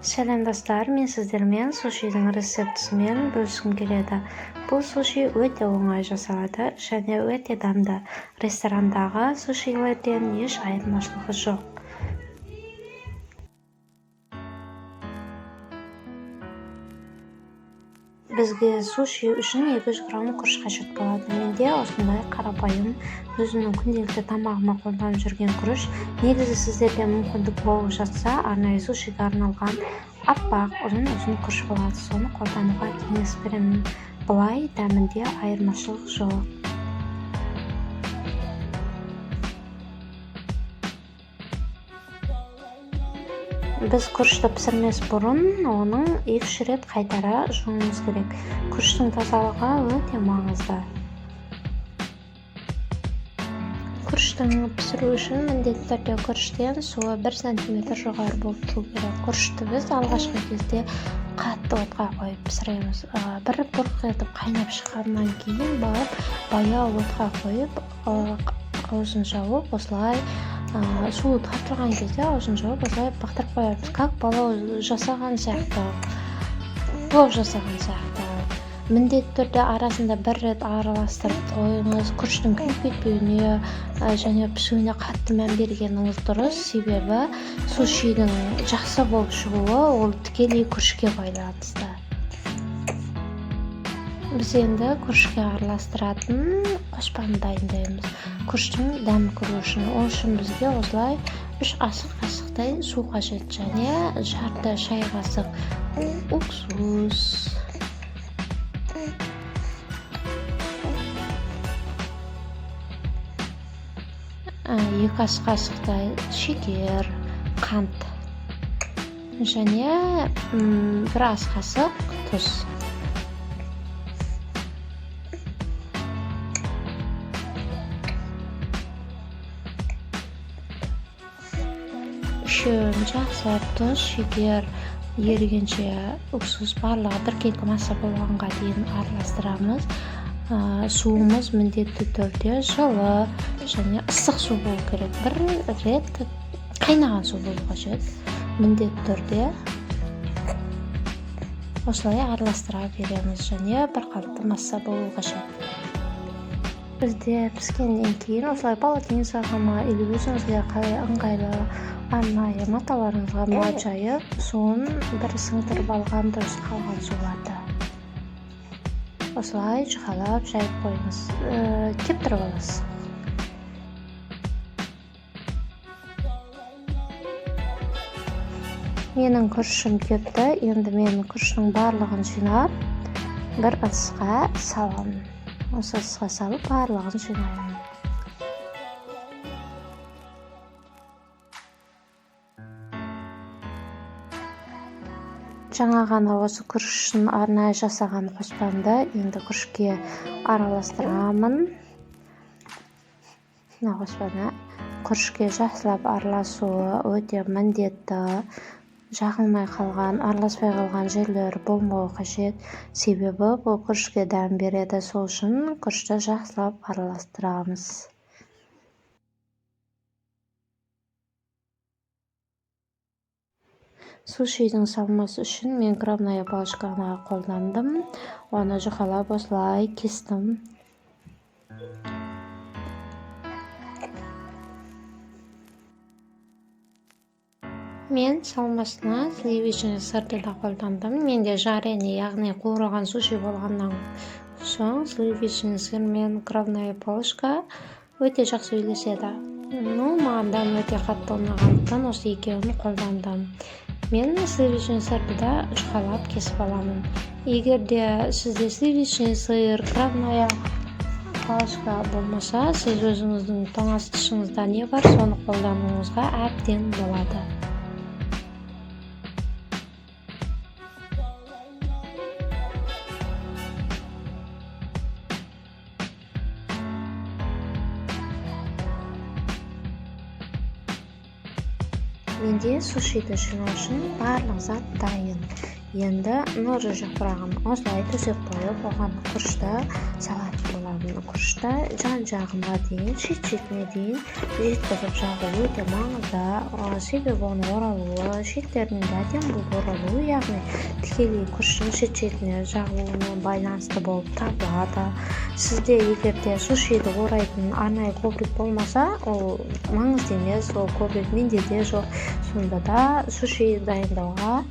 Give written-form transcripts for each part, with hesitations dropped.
Сәлем достар, мен сіздермен сушидің рецептісімен бөліскім келеді. Бұл суши өте оңай жасалады және өте дәмді. Ресторандағы сушилерден еш айырмашылығы жоқ. Бізге суши үшін 200 грамм күріш қажет болады. Менде осындай қарапайым, өзімнің күнделікті тамағыма қолданып жүрген күріш. Негізі сіздерде мүмкіндік болып жатса, арнайы сушиге арналған аппақ, ұзын күріш болады. Соны қолдануға кеңес беремін. Бұлай дәмінде айырмашылық жоқ. Біз күрішті пісірмес бұрын оның 2 рет қайтара жуымыз керек. Күріштің тазалығы өте маңызды. Күріштің пісіру үшін міндетті түрде күріштен суы 1 см жоғары болып тұру керек. Күрішті біз алғашқы кезде қатты отқа қойып пісіреміз. Бір бұрқ етіп қайнап шыққаннан кейін барып баяу отқа қойып, аузын жауып, осылай суы тартылған кезде аузын жауып, осылай бақтырып қоямыз. Как балау жасаған сияқты, плов жасаған сияқты. Міндетті түрде арасында 1 рет араластырып қойыңыз. Күріштің күйіп кетпеуіне және пісуіне қатты мән бергеніңіз дұрыс. Себебі сушидің жақсы болып шығуы ол тікелей күрішке байланысты. Біз енді күрішке араластыратын қоспаны дайындаймыз. Күріштің дәмін көру үшін, ол үшін бізге осылай 3 ас қасықтай су қажет және жарты шай қасық уксус. 2 ас қасықтай шекер, қант және 1 ас қасық тұз. Үшеуін жақсылап тұз, шекер, ерігенше уксус барлығы біркелкі масса болғанға дейін араластырамыз. Суымыз міндетті түрде жылы және ыстық су болу керек. 1 рет қайнаған су болу қажет. Міндетті түрде осылай араластыра береміз және бірқалыпты масса болу қажет. Бізде піскеннен кейін осылай полотенцеге ма, или өзіңізге қалай ыңғайлы арнайы маталарыңызға ма жайып, суын бір сіңдіріп алған дұрыс, қалған суларды. Осылай жұқалап жайып қойыңыз. Кептіріп аласыз. Менің күрішім кепті. Енді мен күріштің барлығын жинап, бір ыдысқа саламын. Осы ыдысқа салып, барлығын жинаймын. Жаңа ғана осы күрішін арнайы жасаған қоспамды енді күрішке араластырамын. Қоспаны күрішке жақсылап араласуы өте міндетті. Жағылмай қалған, араласпай қалған жерлер болмауы қажет. Себебі бұл күрішке дәм береді. Сол үшін күрішті жақсылап араластырамыз. Сушидің салмасы үшін мен крабная палочканы қолдандым. Оны жұқалап осылай кестім. Мен салмасына сливочный сырды да қолдандым. Менде жареный, яғни қуырылған суши болғаннан соң сливочный сыр мен крабная палочка өте жақсы үйлеседі. Маған дәм өте қатты ұнағандықтан осы екеуін қолдандым. Мен сливочный сырды да жұқалап кесіп аламын. Егер де сізде сливочный сыр, крабная палочка болмаса, сіз өзіңіздің тоңазытқышыңызда не бар, соны қолдануыңызға әбден болады. Менде сушиді жинау үшін барлық зат дайын. Енді ножа жапырағын осылай төсеп қойып, оған күрішті салатын боламын. Күрішті жан-жағына дейін, шет-шетіне дейін жеткізіп жағу өте маңызды. Себебі оның оралуы, шеттерінің де әдемі болып оралуы, яғни тікелей күріштің шет-шетіне жағуына байланысты болып табылады. Сізде егерде сушиді орайтын арнайы коврик болмаса, ол маңызды емес, ол коврик менде де жоқ. Сонда да суши дайындауға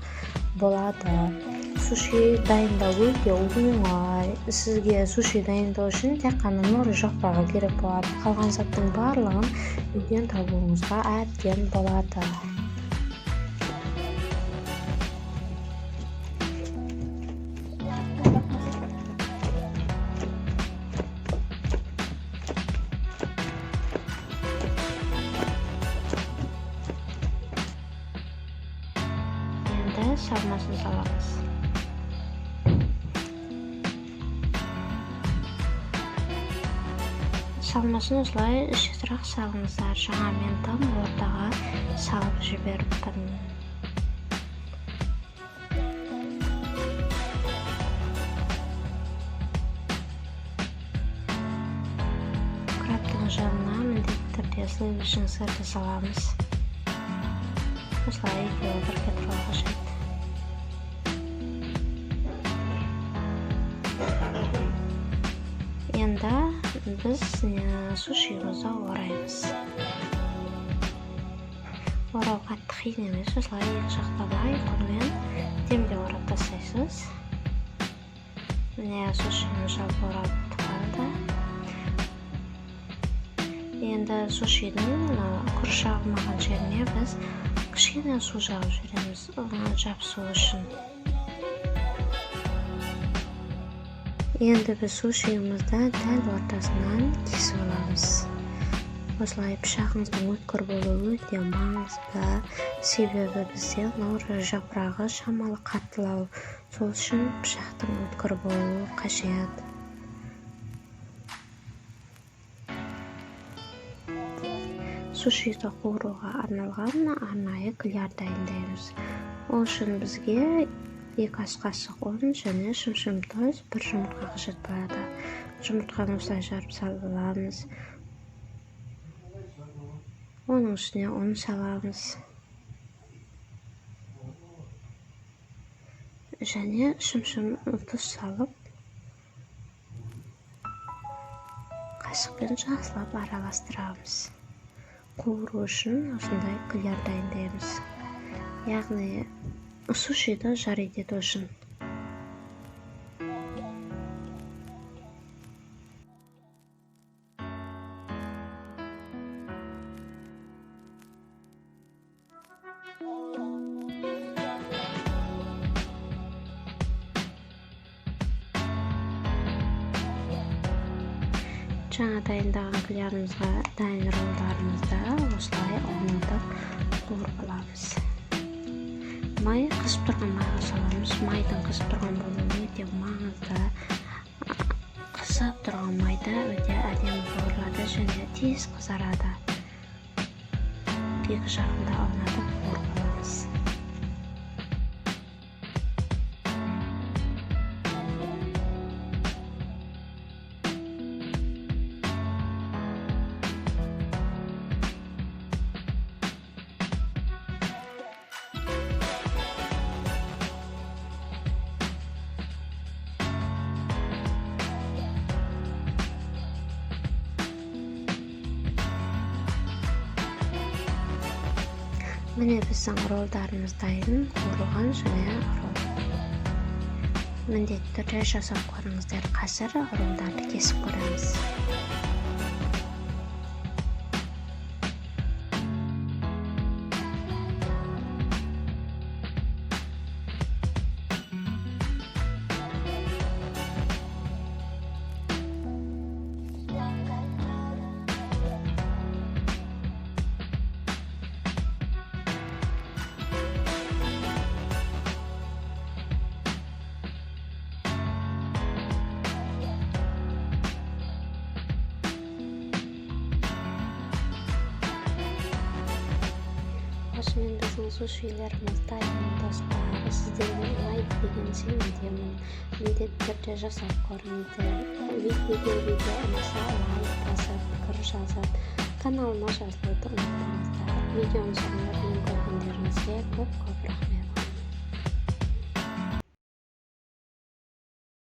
болады. Суши дайындау өте оңай. Сізге суши дайындау үшін тек қана ножа жапырағы керек болады. Қалған заттың барлығын үйден табуыңызға әбден болады. Енді салмасын саламыз. Салмасын осылай шетірек салыңыздар. Жаңа мен там ортаға салып жіберіппін. Краптың жанына міндетті түрде сливочный сырды саламыз. Осылай екеуі бірге тұруы қажет. Енді біз сушиімізді ораймыз. Орау қатты қиын емес, осылай екі жақтан қолмен демде орап тастайсыз. Міне сушиіміз жалпы орап тұрады. Енді сушидің күріш ағылмаған жеріне біз кішкене су жағып жібереміз, жабысу үшін. Енді біз сушиімізді дәл ортасынан кесіп аламыз. Осылай пышағыңыздың өткір болуы өте маңызды, себебі бізде ножа жапырағы шамалы қаттылау, сол үшін пышақтың өткір болуы қажет. Сушиді қуыруға арналған арнайы кляр дайындаймыз. Ол үшін бізге 2 ас қасық ұн және шым-шым тұз, 1 жұмыртқа қажет болады. Жұмыртқаны осылай жарып саламыз. Оның үстіне ұн саламыз. Және шым-шым тұз салып, қасықпен жақсылап араластырамыз. Қуыру үшін осындай кляр дайындаймыз. Яғни сушиді жарайды ету үшін. Жаңа дайындаған клярымызға дайын роллдарымызды осылай орнатып қуырып аламыз. Май қызып тұрған майға саламыз. Майдың қызып тұрған болуы өте маңызды. Қызып тұрған майда өте әдемі қуырылады және тез қызарады. Екі жағында орнатып қуырып аламыз. Міне біздің роллдарымыз дайын, қуырылған және ролл. Міндетті түрде жасап қойыңыздар. Қазір роллдарды кесіп көреміз. Osman bizning shu-shularimizni dostlar sizlarga ulaydi degan sevindimin. Mіндетті түрде жасап көріңіздер. Видео ұнаса лайк басып, пікір жазып, каналыма жазылуды ұмытпаңыздар. Видеоның соңында